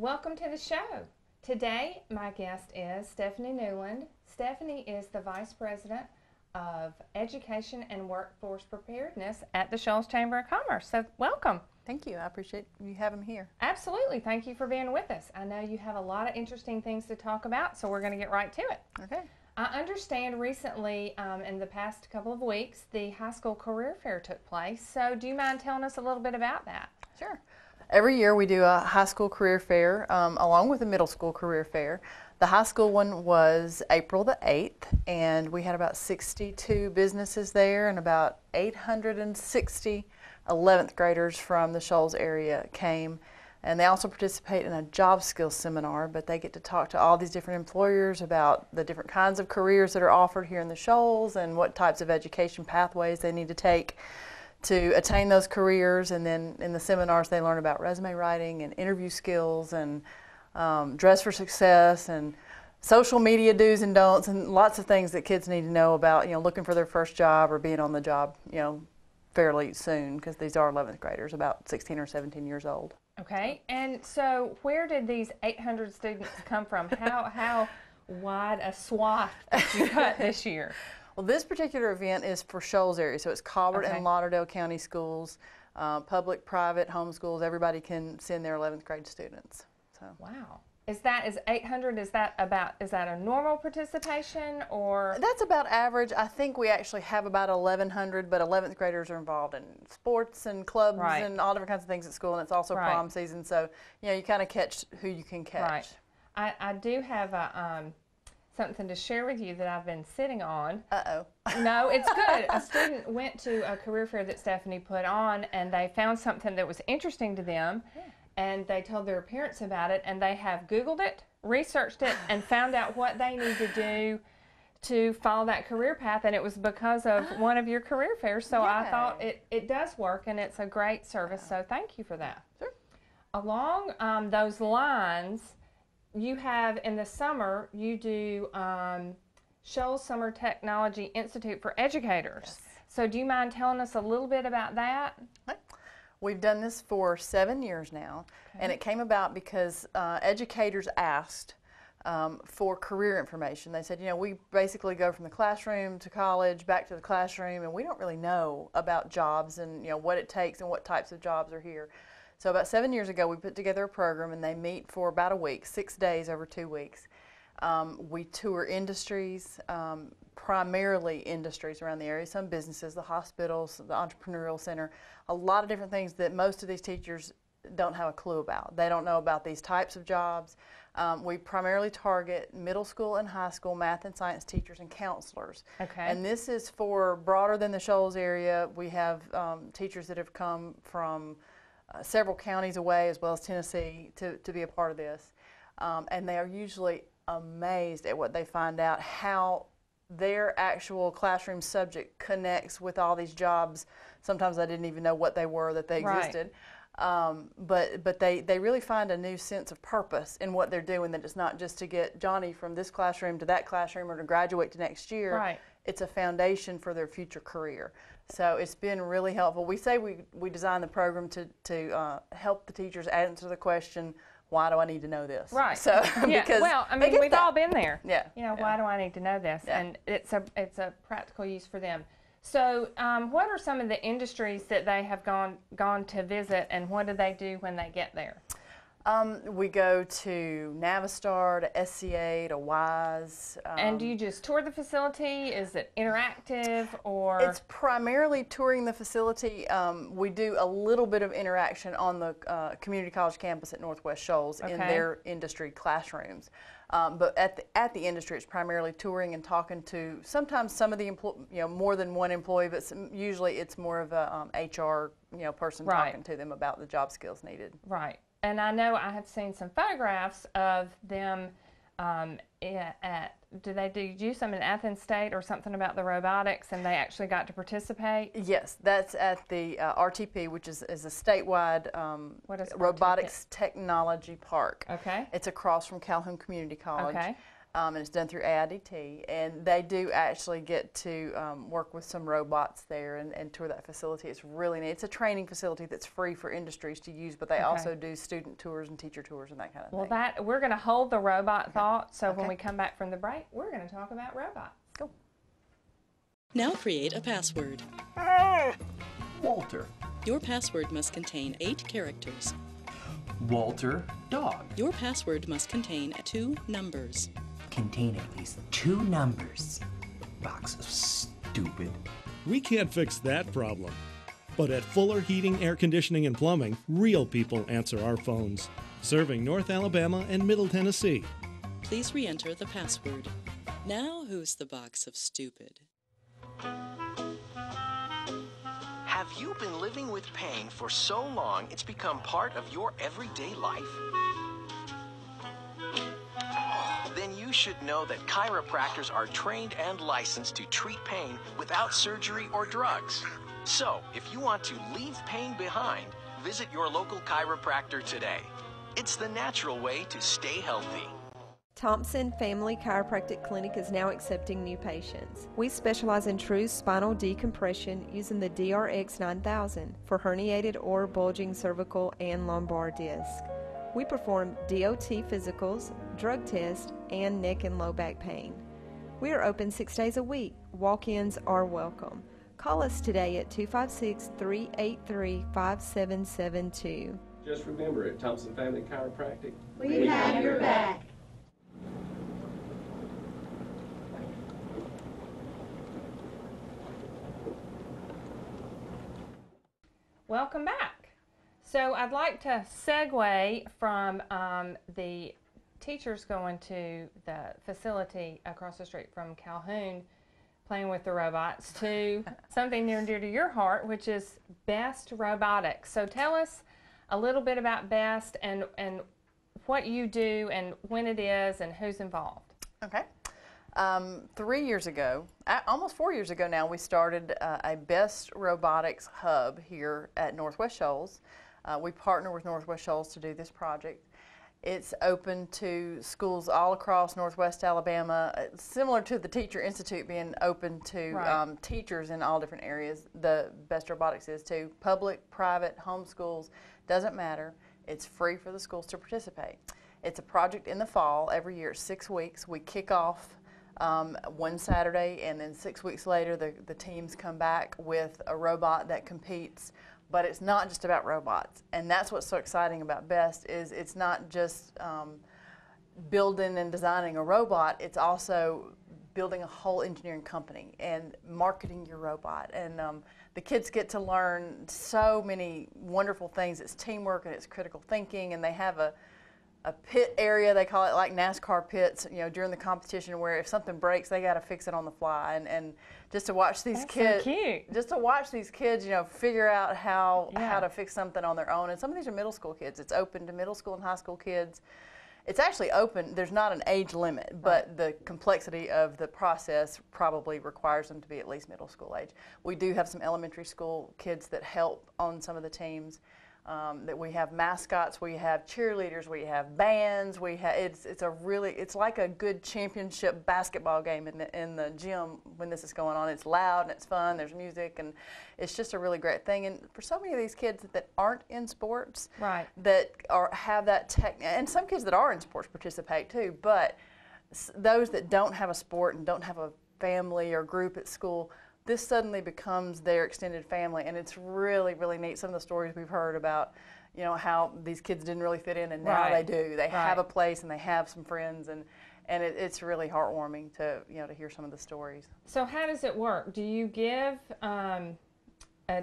Welcome to the show. Today, my guest is Stephanie Newland. Stephanie is the Vice President of Education and Workforce Preparedness at the Shoals Chamber of Commerce. So, welcome. Thank you. I appreciate you having me here. Absolutely. Thank you for being with us. I know you have a lot of interesting things to talk about, so we're going to get right to it. Okay. I understand recently, in the past couple of weeks, the high school career fair took place. So, do you mind telling us a little bit about that? Sure. Every year we do a high school career fair along with a middle school career fair. The high school one was April the 8th, and we had about 62 businesses there, and about 860 11th graders from the Shoals area came. And they also participate in a job skills seminar, but they get to talk to all these different employers about the different kinds of careers that are offered here in the Shoals and what types of education pathways they need to take to attain those careers. And then in the seminars they learn about resume writing and interview skills and dress for success and social media do's and don'ts and lots of things that kids need to know about, looking for their first job or being on the job, fairly soon, because these are 11th graders, about 16 or 17 years old. Okay, and so where did these 800 students come from? How wide a swath did you cut this year? Well, this particular event is for Shoals area, so it's Colbert and Lauderdale County schools, public, private, homeschools. Everybody can send their 11th grade students. So. Wow. Is 800, is that a normal participation, or? That's about average. I think we actually have about 1,100, but 11th graders are involved in sports and clubs and all different kinds of things at school, and it's also prom season, so you kind of catch who you can catch. Right. I do have something to share with you that I've been sitting on. Uh-oh. No, it's good. A student went to a career fair that Stephanie put on, and they found something that was interesting to them. Yeah. And they told their parents about it, and they have Googled it, researched it, and found out what they need to do to follow that career path, and it was because of one of your career fairs. So I thought it does work, and it's a great service, so thank you for that. Sure. Along those lines, you have in the summer, you do Shoals Summer Technology Institute for Educators. Yes. So do you mind telling us a little bit about that? Okay. We've done this for 7 years now, and it came about because educators asked for career information. They said, we basically go from the classroom to college, back to the classroom, and we don't really know about jobs and what it takes and what types of jobs are here. So about 7 years ago, we put together a program, and they meet for about a week, 6 days over 2 weeks. We tour industries, primarily industries around the area, some businesses, the hospitals, the entrepreneurial center, a lot of different things that most of these teachers don't have a clue about. They don't know about these types of jobs. We primarily target middle school and high school math and science teachers and counselors. Okay. And this is for broader than the Shoals area. We have teachers that have come from several counties away, as well as Tennessee, to be a part of this. And they are usually amazed at what they find out, how their actual classroom subject connects with all these jobs. Sometimes I didn't even know what they were, that they existed. But they really find a new sense of purpose in what they're doing, that it's not just to get Johnny from this classroom to that classroom or to graduate to next year. Right. It's a foundation for their future career. So it's been really helpful. We say we designed the program to help the teachers answer the question, why do I need to know this? Right. So, because well, I mean, we've all been there. Yeah. Why do I need to know this? Yeah. And it's a practical use for them. So, what are some of the industries that they have gone to visit, and what do they do when they get there? We go to Navistar, to SCA, to WISE. And do you just tour the facility? Is it interactive, or? It's primarily touring the facility. We do a little bit of interaction on the community college campus at Northwest Shoals in their industry classrooms. But at the industry, it's primarily touring and talking to sometimes some of the more than one employee, but usually it's more of a HR person talking to them about the job skills needed. Right. And I know I have seen some photographs of them did they do some in Athens State or something about the robotics, and they actually got to participate? Yes, that's at the RTP, which is a statewide robotics technology park. Okay. It's across from Calhoun Community College. Okay. and it's done through AIDT, and they do actually get to work with some robots there and tour that facility. It's really neat. It's a training facility that's free for industries to use, but they also do student tours and teacher tours and that kind of thing. Well, we're going to hold the robot thought, so when we come back from the break, we're going to talk about robots. Cool. Now create a password. Walter. Your password must contain 8 characters. Walter, dog. Your password must contain 2 numbers. Contain at least 2 numbers. Box of stupid. We can't fix that problem. But at Fuller Heating, Air Conditioning, and Plumbing, real people answer our phones. Serving North Alabama and Middle Tennessee. Please re-enter the password. Now who's the box of stupid? Have you been living with pain for so long it's become part of your everyday life? Then you should know that chiropractors are trained and licensed to treat pain without surgery or drugs. So, if you want to leave pain behind, visit your local chiropractor today. It's the natural way to stay healthy. Thompson Family Chiropractic Clinic is now accepting new patients. We specialize in true spinal decompression using the DRX 9000 for herniated or bulging cervical and lumbar disc. We perform DOT physicals, drug tests, and neck and low back pain. We are open 6 days a week. Walk-ins are welcome. Call us today at 256-383-5772. Just remember, at Thompson Family Chiropractic, we have your back. Welcome back. So I'd like to segue from the teachers going to the facility across the street from Calhoun playing with the robots to something near and dear to your heart, which is BEST Robotics. So tell us a little bit about BEST and what you do and when it is and who's involved. Okay. 3 years ago, almost 4 years ago now, we started a BEST Robotics hub here at Northwest Shoals. We partner with Northwest Shoals to do this project. It's open to schools all across Northwest Alabama, similar to the Teacher Institute being open to teachers in all different areas. The BEST Robotics is too. Public, private, home schools, doesn't matter. It's free for the schools to participate. It's a project in the fall. Every year, 6 weeks. We kick off one Saturday, and then 6 weeks later the teams come back with a robot that competes. But it's not just about robots, and that's what's so exciting about BEST is it's not just building and designing a robot, it's also building a whole engineering company and marketing your robot. And the kids get to learn so many wonderful things. It's teamwork and it's critical thinking, and they have a pit area, they call it, like NASCAR pits, you know, during the competition, where if something breaks, they got to fix it on the fly. And just to watch these kids, so cute. Just to watch these kids, you know, figure out how to fix something on their own. And some of these are middle school kids. It's open to middle school and high school kids. It's actually open. There's not an age limit, but the complexity of the process probably requires them to be at least middle school age. We do have some elementary school kids that help on some of the teams. That we have mascots, we have cheerleaders, we have bands, we have it's like a good championship basketball game in the gym when this is going on. It's loud and it's fun. There's music, and it's just a really great thing. And for so many of these kids that aren't in sports, that have that and some kids that are in sports participate too. But those that don't have a sport and don't have a family or group at school, this suddenly becomes their extended family, and it's really, really neat. Some of the stories we've heard about, you know, how these kids didn't really fit in, and now they do. They have a place, and they have some friends, and it's really heartwarming to, you know, to hear some of the stories. So how does it work? Do you give a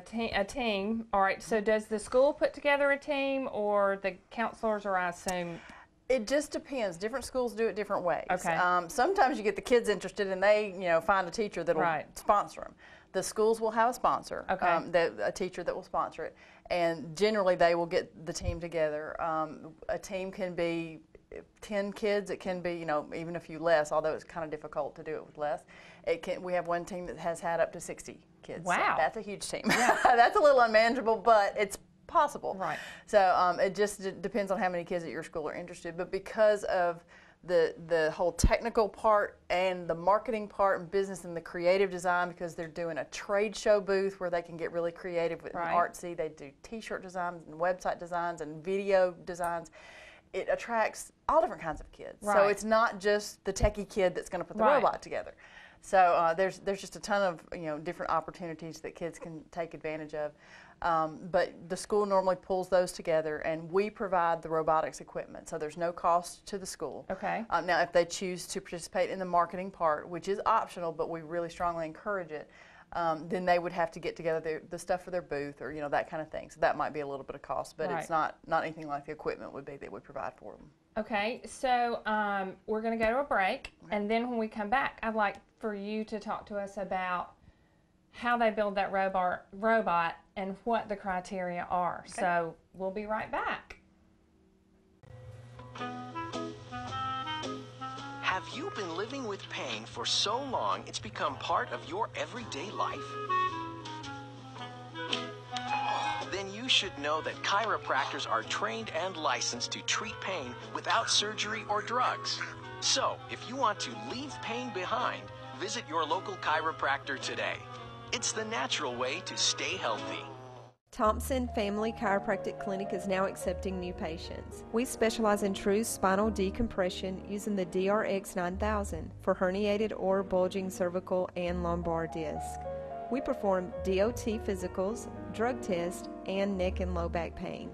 team? All right. So does the school put together a team, or the counselors, or I assume? It just depends. Different schools do it different ways. Okay. Sometimes you get the kids interested, and they, you know, find a teacher that'll sponsor them. The schools will have a sponsor, a teacher that will sponsor it, and generally they will get the team together. A team can be 10 kids. It can be, you know, even a few less, although it's kind of difficult to do it with less. We have one team that has had up to 60 kids. Wow. So that's a huge team. Yeah. That's a little unmanageable, but it's possible. Right. So it just depends on how many kids at your school are interested. But because of the whole technical part and the marketing part and business and the creative design, because they're doing a trade show booth where they can get really creative with artsy. They do t-shirt designs and website designs and video designs. It attracts all different kinds of kids. So it's not just the techie kid that's going to put the robot together. So there's just a ton of different opportunities that kids can take advantage of. But the school normally pulls those together, and we provide the robotics equipment, so there's no cost to the school. Okay. Now, if they choose to participate in the marketing part, which is optional, but we really strongly encourage it, then they would have to get together the stuff for their booth, or that kind of thing. So that might be a little bit of cost, but it's not anything like the equipment would be that we provide for them. Okay, so we're going to go to a break, and then when we come back, I'd like for you to talk to us about how they build that robot and what the criteria are. Okay. So we'll be right back. Have you been living with pain for so long it's become part of your everyday life? Then you should know that chiropractors are trained and licensed to treat pain without surgery or drugs. So, if you want to leave pain behind, visit your local chiropractor today. It's the natural way to stay healthy. Thompson Family Chiropractic Clinic is now accepting new patients. We specialize in true spinal decompression using the DRX 9000 for herniated or bulging cervical and lumbar disc. We perform DOT physicals, drug tests, and neck and low back pain.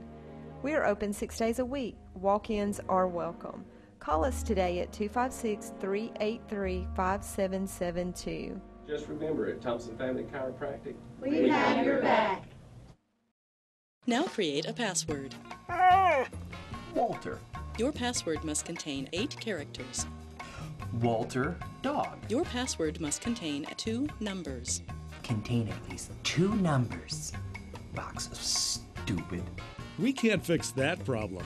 We are open 6 days a week. Walk-ins are welcome. Call us today at 256-383-5772. Just remember, at Thompson Family Chiropractic, we have your back. Now create a password. Walter. Your password must contain 8 characters. Walter, dog. Your password must contain 2 numbers. Contain at least 2 numbers. Box of stupid. We can't fix that problem.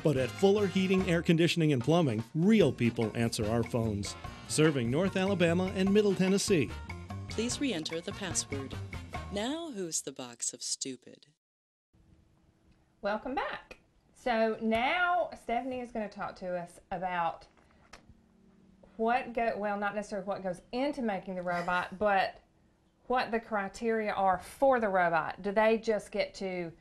But at Fuller Heating, Air Conditioning, and Plumbing, real people answer our phones. Serving North Alabama and Middle Tennessee. Please re-enter the password. Now who's the box of stupid? Welcome back. So now Stephanie is going to talk to us about not necessarily what goes into making the robot, but what the criteria are for the robot. Do they just get to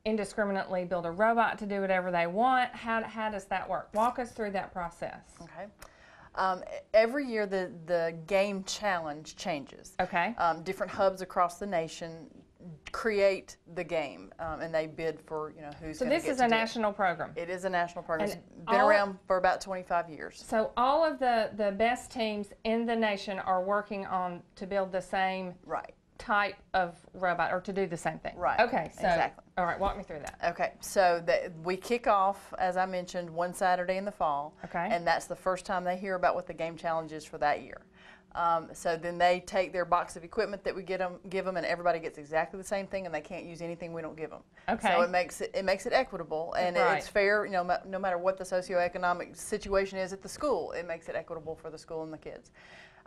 indiscriminately build a robot to do whatever they want? How does that work? Walk us through that process. Okay. Every year the game challenge changes. Okay. Different hubs across the nation create the game, and they bid for who's so going to get to do it. So this is a national program. It is a national program. It's been around for about 25 years. So all of the best teams in the nation are working on to build the same type of robot, or to do the same thing. Right. Okay. So exactly. All right. Walk me through that. Okay. So we kick off, as I mentioned, one Saturday in the fall. Okay. And that's the first time they hear about what the game challenge is for that year. So then they take their box of equipment that we give them, and everybody gets exactly the same thing, and they can't use anything we don't give them. Okay. So it makes it equitable, and it's fair. No matter what the socioeconomic situation is at the school, it makes it equitable for the school and the kids.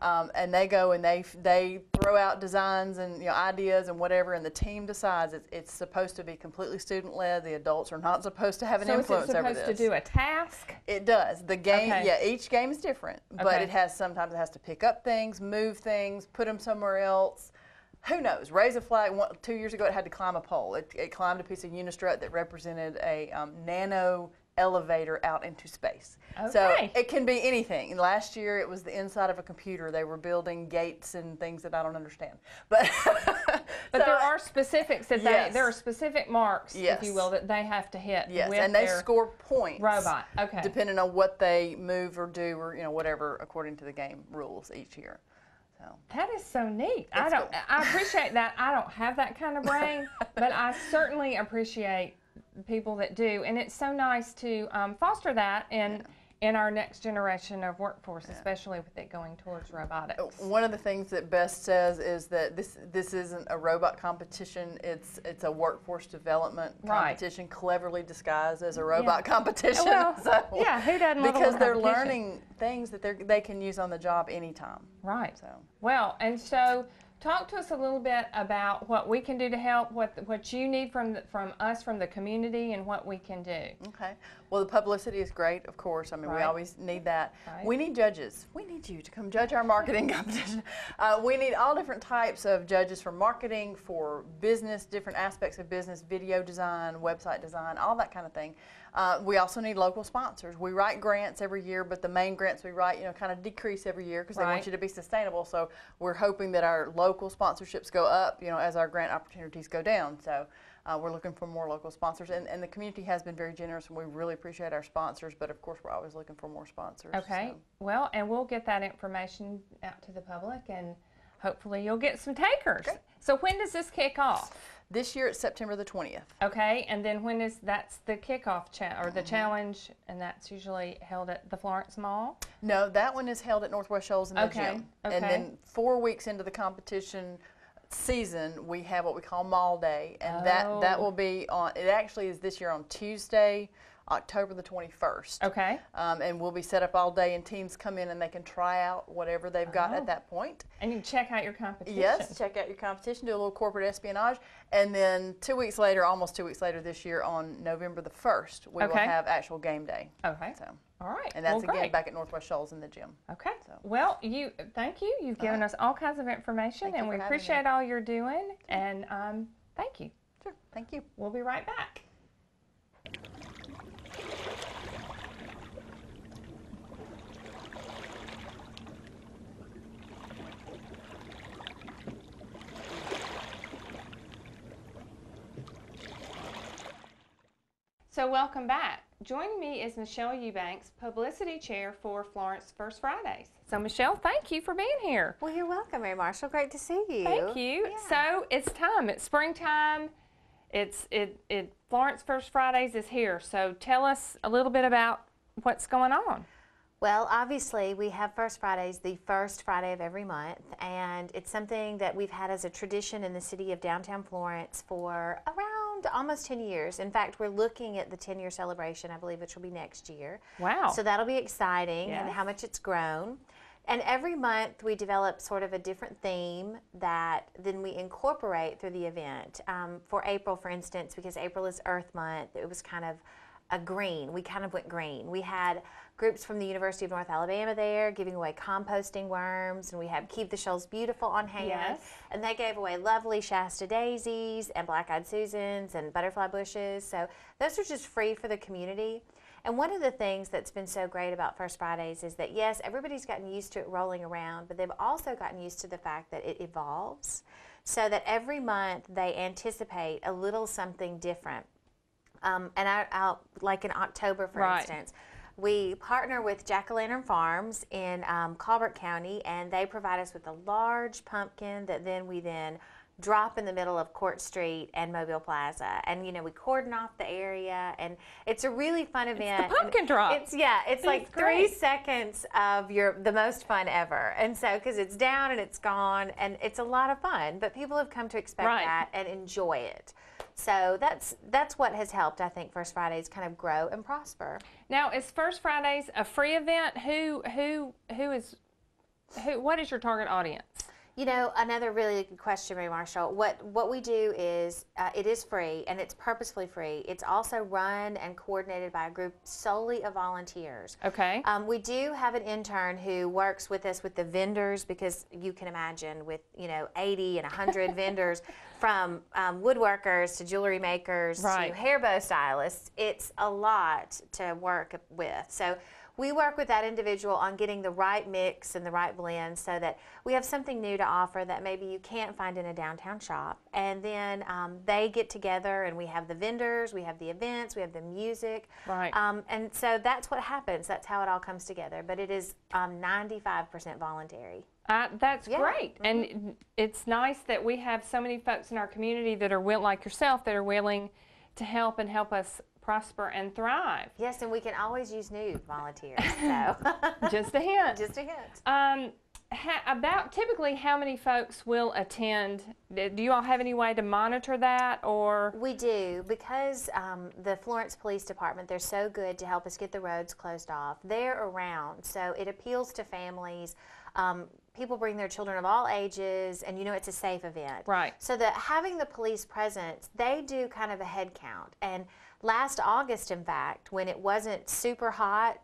And they go and they throw out designs and ideas and whatever, and the team decides it's supposed to be completely student-led. The adults are not supposed to have an influence over this. So is it supposed to do a task? It does. The game, each game is different, but sometimes it has to pick up things, move things, put them somewhere else. Who knows? Raise a flag. 2 years ago, it had to climb a pole. It climbed a piece of unistrut that represented a nano elevator out into space. Okay. So it can be anything. And last year it was the inside of a computer. They were building gates and things that I don't understand. But but there are specifics that there are specific marks, if you will, that they have to hit. Yes, with and they their score points. Robot. Okay. Depending on what they move or do, or whatever according to the game rules each year. So that is so neat. Cool. I appreciate that. I don't have that kind of brain, but I certainly appreciate people that do, and it's so nice to foster that in our next generation of workforce, especially with it going towards robotics. One of the things that Beth says is that this isn't a robot competition, it's a workforce development competition, cleverly disguised as a robot competition. Well, who doesn't love because they're learning things that they can use on the job anytime. Right. So well, and so talk to us a little bit about what we can do to help, what you need from us, from the community, and what we can do. Okay. Well, the publicity is great, of course. I mean, we always need that. Right. We need judges. We need you to come judge our marketing competition. We need all different types of judges for marketing, for business, different aspects of business, video design, website design, all that kind of thing. We also need local sponsors. We write grants every year, but the main grants we write, kind of decrease every year because they want you to be sustainable. So we're hoping that our local sponsorships go up, as our grant opportunities go down. So we're looking for more local sponsors, and the community has been very generous, and we really appreciate our sponsors, but of course we're always looking for more sponsors. Okay. So. Well, and we'll get that information out to the public, and hopefully you'll get some takers. Okay. So when does this kick off? This year it's September the 20th. Okay, and then that's the kickoff the challenge, and that's usually held at the Florence Mall? No, that one is held at Northwest Shoals in the gym. Okay. And then 4 weeks into the competition season, we have what we call Mall Day, and that will be on, it actually is this year on Tuesday, October the 21st. Okay. And we'll be set up all day, and teams come in and they can try out whatever they've got at that point. And you can check out your competition. Yes, check out your competition, do a little corporate espionage, and then 2 weeks later, almost 2 weeks later this year, on November the 1st, we will have actual game day. Okay. So. All right. And that's again back at Northwest Shoals in the gym. Okay. So. Well, thank you. You've given us all kinds of information, and we appreciate all you're doing. And thank you. Sure. Thank you. We'll be right back. So welcome back. Joining me is Michelle Eubanks, Publicity Chair for Florence First Fridays. So Michelle, thank you for being here. Well, you're welcome, Mary Marshall. Great to see you. Thank you. Yeah. So it's time. It's springtime. Florence First Fridays is here. So tell us a little bit about what's going on. Well, obviously, we have First Fridays the first Friday of every month, and it's something that we've had as a tradition in the city of downtown Florence for around almost 10 years. In fact, we're looking at the 10-year celebration, I believe, which will be next year. Wow. So that'll be exciting, and how much it's grown. And every month we develop sort of a different theme that then we incorporate through the event. For April, for instance, because April is Earth Month, it was kind of a green. We kind of went green. We had groups from the University of North Alabama there giving away composting worms, and we had Keep the Shoals Beautiful on hand. Yes. And they gave away lovely Shasta daisies and black-eyed Susans and butterfly bushes. So those are just free for the community. And one of the things that's been so great about First Fridays is that, yes, everybody's gotten used to it rolling around, but they've also gotten used to the fact that it evolves, so that every month they anticipate a little something different. And I'll like in October, for instance, we partner with Jack-o'-lantern Farms in Colbert County, and they provide us with a large pumpkin that we drop in the middle of Court Street and Mobile Plaza. And, we cordon off the area, and it's a really fun event. It's the pumpkin drop. It's like great. 3 seconds of the most fun ever. And so, because it's down and it's gone, and it's a lot of fun, but people have come to expect that and enjoy it. So that's what has helped, I think, First Fridays kind of grow and prosper. Now, is First Fridays a free event? What is your target audience? Another really good question, Mary Marshall. What we do is, it is free, and it's purposefully free. It's also run and coordinated by a group solely of volunteers. Okay. We do have an intern who works with us with the vendors, because you can imagine with, 80 and 100 vendors, from woodworkers to jewelry makers to hair bow stylists. It's a lot to work with. So we work with that individual on getting the right mix and the right blend, so that we have something new to offer that maybe you can't find in a downtown shop. And then they get together, and we have the vendors, we have the events, we have the music. Right. And so that's what happens. That's how it all comes together. But it is 95% voluntary. That's great. And it's nice that we have so many folks in our community that are like yourself, that are willing to help us prosper and thrive. Yes, and we can always use new volunteers. So just a hint. Just a hint. about typically how many folks will attend? Do you all have any way to monitor that, or? We do, because the Florence Police Department, they're so good to help us get the roads closed off. They're around, so it appeals to families. People bring their children of all ages, and you know it's a safe event. Right. So that having the police presence, they do kind of a head count. And last August, in fact, when it wasn't super hot,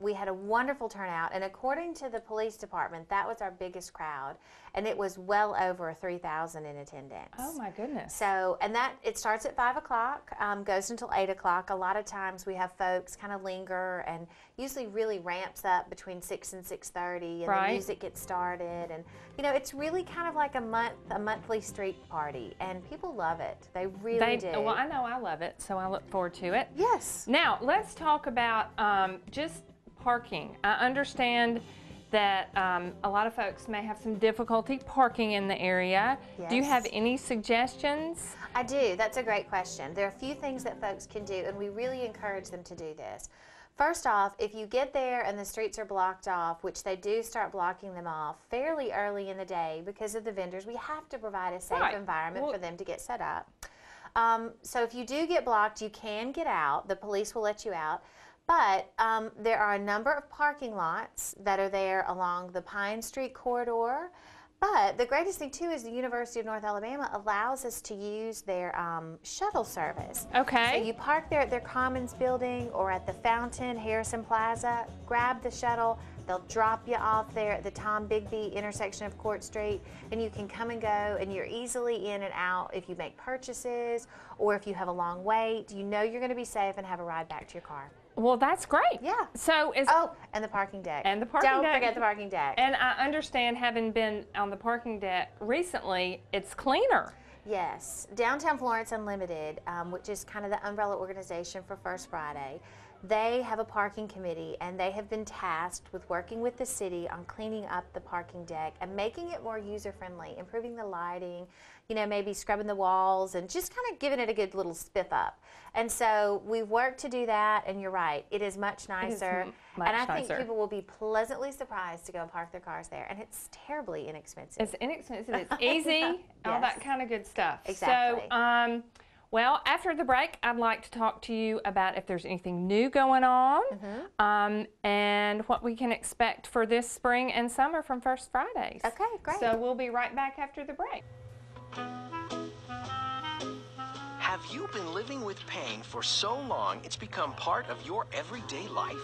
we had a wonderful turnout. And according to the police department, that was our biggest crowd. And it was well over 3,000 in attendance. Oh my goodness. So, and that, it starts at 5 o'clock, goes until 8 o'clock. A lot of times we have folks kind of linger, and usually really ramps up between 6 and 6:30, and right. the music gets started. And, you know, it's really kind of like a monthly street party, and people love it. They really do. Well, I know I love it, so I look forward to it. Yes. Now, let's talk about just parking. I understand that a lot of folks may have some difficulty parking in the area. Yes. Do you have any suggestions? I do. That's a great question. There are a few things that folks can do, and we really encourage them to do this. First off, if you get there and the streets are blocked off, which they do start blocking them off fairly early in the day because of the vendors, we have to provide a safe environment for them to get set up. So if you do get blocked, you can get out. The police will let you out. But there are a number of parking lots that are there along the Pine Street corridor. But the greatest thing, too, is the University of North Alabama allows us to use their shuttle service. Okay. So you park there at their Commons building or at the Fountain, Harrison Plaza, grab the shuttle. They'll drop you off there at the Tom Bigby intersection of Court Street, and you can come and go, and you're easily in and out if you make purchases or if you have a long wait. You know you're going to be safe and have a ride back to your car. Well, that's great. Yeah. So is and the parking deck. And the parking deck. Don't forget the parking deck. And I understand, having been on the parking deck recently, it's cleaner. Yes. Downtown Florence Unlimited, which is kind of the umbrella organization for First Friday, they have a parking committee, and they have been tasked with working with the city on cleaning up the parking deck and making it more user-friendly, improving the lighting, you know, maybe scrubbing the walls and just kind of giving it a good little spiff up. And so we've worked to do that, and you're right, it is much nicer. It is much and I nicer. think people will be pleasantly surprised to go and park their cars there, and it's terribly inexpensive. It's inexpensive, it's easy, all that kind of good stuff. Exactly. So, well, after the break, I'd like to talk to you about if there's anything new going on, and what we can expect for this spring and summer from First Fridays. Okay, great. So we'll be right back after the break. Have you been living with pain for so long it's become part of your everyday life?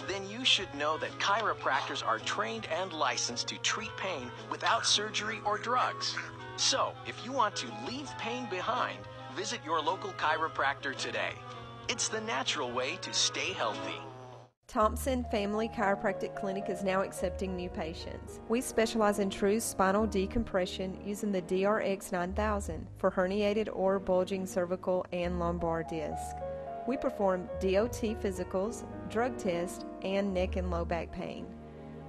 Then you should know that chiropractors are trained and licensed to treat pain without surgery or drugs. So, if you want to leave pain behind, visit your local chiropractor today. It's the natural way to stay healthy. Thompson Family Chiropractic Clinic is now accepting new patients. We specialize in true spinal decompression using the DRX 9000 for herniated or bulging cervical and lumbar disc. We perform DOT physicals, drug tests, and neck and low back pain.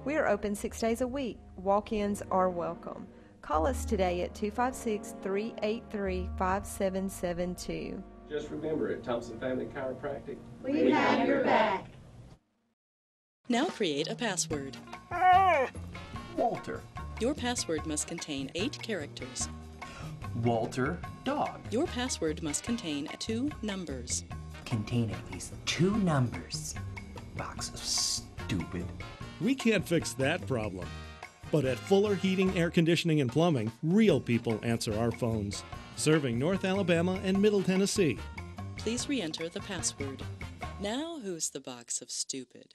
We are open 6 days a week. Walk-ins are welcome. Call us today at 256-383-5772. Just remember, at Thompson Family Chiropractic, we have your back. Now create a password. Walter. Your password must contain 8 characters. Walter Dog. Your password must contain 2 numbers. Contain at least 2 numbers. Box of stupid. We can't fix that problem. But at Fuller Heating, Air Conditioning, and Plumbing, real people answer our phones. Serving North Alabama and Middle Tennessee. Please re-enter the password. Now who's the box of stupid?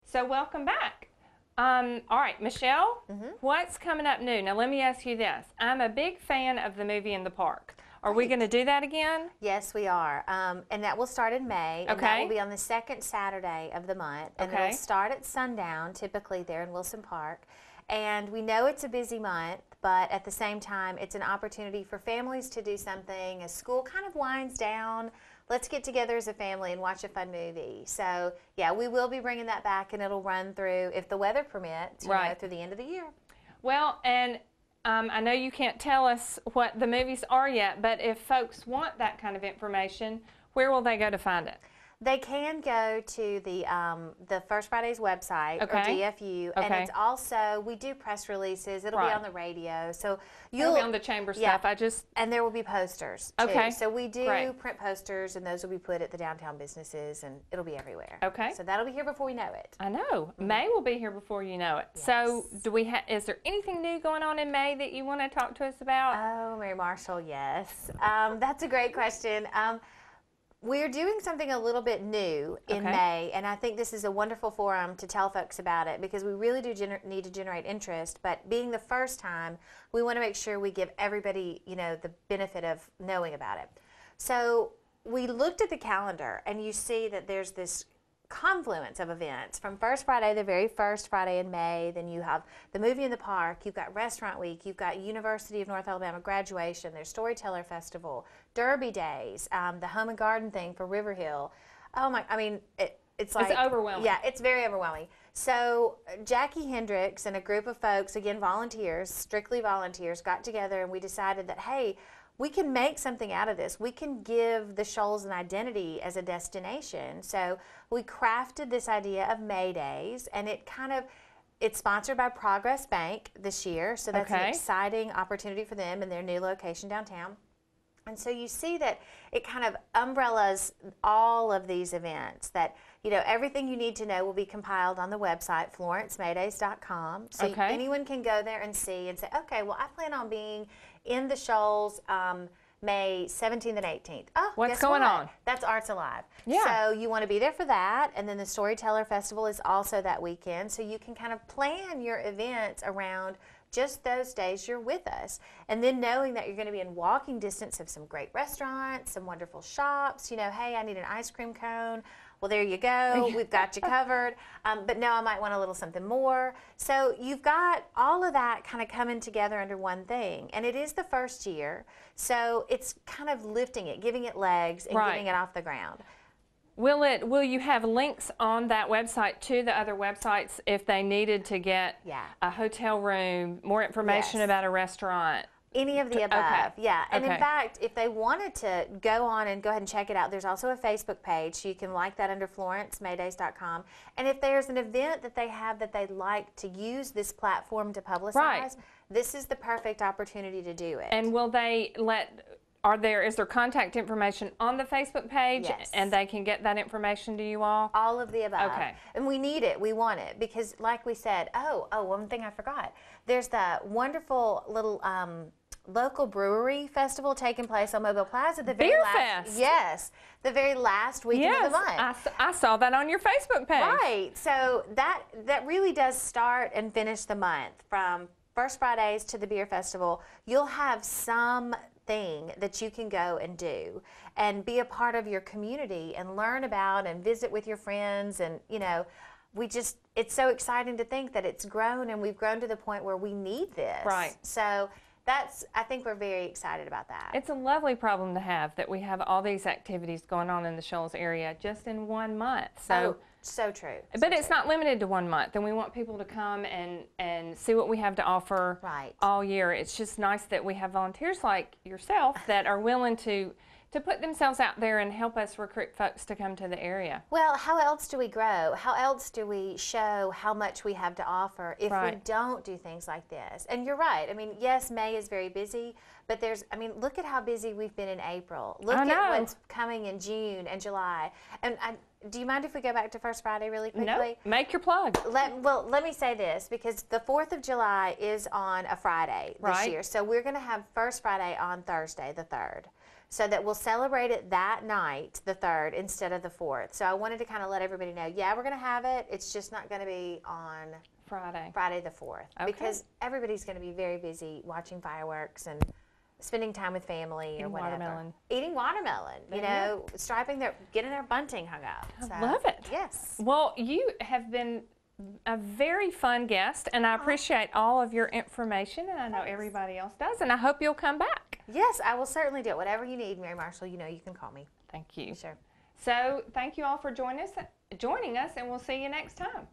So welcome back. All right, Michelle, what's coming up new? Now let me ask you this. I'm a big fan of the movie in the park. Are we going to do that again? Yes, we are. And that will start in May. And that will be on the 2nd Saturday of the month. And it'll start at sundown, typically there in Wilson Park. And we know it's a busy month, but at the same time, it's an opportunity for families to do something as school kind of winds down. Let's get together as a family and watch a fun movie. So, yeah, we will be bringing that back, and it'll run through, if the weather permits, you know, through the end of the year. Well, and I know you can't tell us what the movies are yet, but if folks want that kind of information, where will they go to find it? They can go to the First Friday's website or DFU, and it's also, we do press releases. It'll be on the radio, so you'll be on the chamber stuff. And there will be posters too. So we do print posters, and those will be put at the downtown businesses, and it'll be everywhere. So that'll be here before we know it. I know. May will be here before you know it. So is there anything new going on in May that you want to talk to us about? Oh, Mary Marshall, yes. That's a great question. We're doing something a little bit new in May, and I think this is a wonderful forum to tell folks about it, because we really do need to generate interest, but being the first time, we want to make sure we give everybody, you know, the benefit of knowing about it. So we looked at the calendar, and you see that there's this confluence of events from First Friday, the very first Friday in May. Then you have the movie in the park, you've got Restaurant Week, you've got University of North Alabama graduation, there's Storyteller Festival, Derby Days, the Home and Garden thing for River Hill. Oh my, I mean, it's like, it's overwhelming. Yeah, it's very overwhelming. So Jackie Hendricks and a group of folks, again volunteers, strictly volunteers, got together, and we decided that, hey, we can make something out of this. We can give the Shoals an identity as a destination. So we crafted this idea of May Days, and it's sponsored by Progress Bank this year. So that's an exciting opportunity for them in their new location downtown. And so you see that it kind of umbrellas all of these events, that, you know, everything you need to know will be compiled on the website, FlorenceMaydays.com. So anyone can go there and see and say, okay, well, I plan on being in the Shoals May 17th and 18th. Oh, what's going on? That's Arts Alive. Yeah. So you want to be there for that, and then the Storyteller Festival is also that weekend, so you can kind of plan your events around just those days you're with us. And then knowing that you're going to be in walking distance of some great restaurants, some wonderful shops, you know, hey, I need an ice cream cone. Well, there you go. We've got you covered. But no, I might want a little something more. So you've got all of that kind of coming together under one thing. And it is the first year. So it's kind of lifting it, giving it legs, and getting it off the ground. Will you have links on that website to the other websites if they needed to get a hotel room, more information about a restaurant? Any of the above, And in fact, if they wanted to go on and go ahead and check it out, there's also a Facebook page. So you can like that under FlorenceMaydays.com. And if there's an event that they have that they'd like to use this platform to publicize, this is the perfect opportunity to do it. And will they is there contact information on the Facebook page? Yes. And they can get that information to you all? All of the above. And we need it. We want it. Because like we said, one thing I forgot. There's that wonderful little local brewery festival taking place on Mobile Plaza. The very Fest. Yes. The very last weekend of the month. I saw that on your Facebook page. Right. So that really does start and finish the month. From First Fridays to the beer festival, you'll have some thing that you can go and do and be a part of your community and learn about and visit with your friends. And you know, it's so exciting to think that it's grown, and we've grown to the point where we need this. Right. So I think we're very excited about that. It's a lovely problem to have, that we have all these activities going on in the Shoals area just in 1 month. So so true. But it's not limited to 1 month, and we want people to come and see what we have to offer all year. It's just nice that we have volunteers like yourself that are willing to put themselves out there and help us recruit folks to come to the area. Well, how else do we grow? How else do we show how much we have to offer if we don't do things like this? And you're right. I mean, yes, May is very busy, but look at how busy we've been in April. Look at what's coming in June and July. And do you mind if we go back to First Friday really quickly? No, make your plug. Let me say this, because the 4th of July is on a Friday this year. So we're going to have First Friday on Thursday, the 3rd. So that we'll celebrate it that night, the 3rd, instead of the 4th. So I wanted to kind of let everybody know, we're going to have it. It's just not going to be on Friday the 4th. Because everybody's going to be very busy watching fireworks and spending time with family or whatever. Eating watermelon, you know, getting their bunting hung up. I love it. Yes. Well, you have been a very fun guest, and I appreciate all of your information, and I know everybody else does, and I hope you'll come back. Yes, I will certainly do it. Whatever you need, Mary Marshall, you know you can call me. Thank you. Sure. So thank you all for joining us, and we'll see you next time.